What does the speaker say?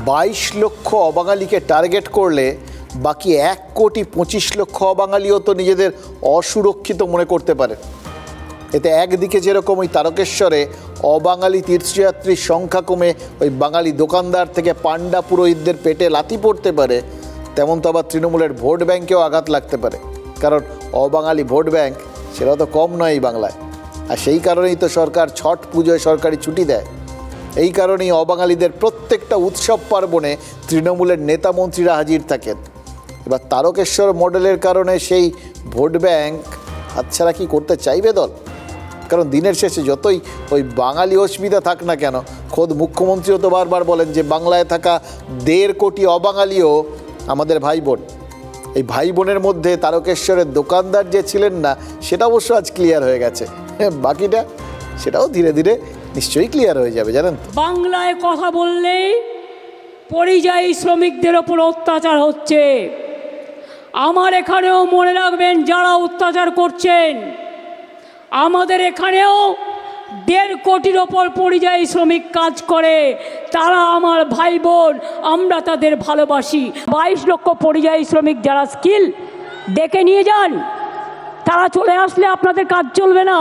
22 লক্ষ অবাঙালিকে টার্গেট করলে বাকি 1,25,00,000 অবাঙালিও তো নিজেদের অসুরক্ষিত মনে করতে পারে। এতে একদিকে যেরকম ওই তারকেশ্বরে অবাঙালি তীর্থযাত্রীর সংখ্যা কমে ওই বাঙালি দোকানদার থেকে পাণ্ডা পুরোহিতদের পেটে লাথি পড়তে পারে, তেমন তো আবার তৃণমূলের ভোট ব্যাংকেও আঘাত লাগতে পারে। কারণ অবাঙালি ভোট ব্যাংক সেটা তো কম নয় এই বাংলায়। আর সেই কারণেই তো সরকার ছট পুজোয় সরকারি ছুটি দেয়। এই কারণেই অবাঙালিদের প্রত্যেকটা উৎসব পার্বণে তৃণমূলের নেতা মন্ত্রীরা হাজির থাকেন। এবার তারকেশ্বর মডেলের কারণে সেই ভোট ব্যাংক হাতছাড়া কি করতে চাইবে দল? কারণ দিনের শেষে যতই ওই বাঙালি অস্মিতা থাক না কেন, খোদ মুখ্যমন্ত্রীও তো বারবার বলেন যে বাংলায় থাকা 1.5 কোটি অবাঙালিও আমাদের ভাই বোন। এই ভাই বোনের মধ্যে তারকেশ্বরের দোকানদার যে ছিলেন না, সেটা অবশ্য আজ ক্লিয়ার হয়ে গেছে। বাকিটা সেটাও ধীরে ধীরে নিশ্চয়ই ক্লিয়ার হয়ে যাবে, জানেন তো। বাংলায় কথা বললেই পরিযায়ী শ্রমিকদের ওপর অত্যাচার হচ্ছে। আমার এখানেও মনে রাখবেন, যারা অত্যাচার করছেন, আমাদের এখানেও 1.5 কোটির ওপর পরিযায়ী শ্রমিক কাজ করে। তারা আমার ভাই বোন, আমরা তাদের ভালোবাসি। 22 লক্ষ পরিযায়ী শ্রমিক যারা স্কিল ডেকে নিয়ে যান, তারা চলে আসলে আপনাদের কাজ চলবে না।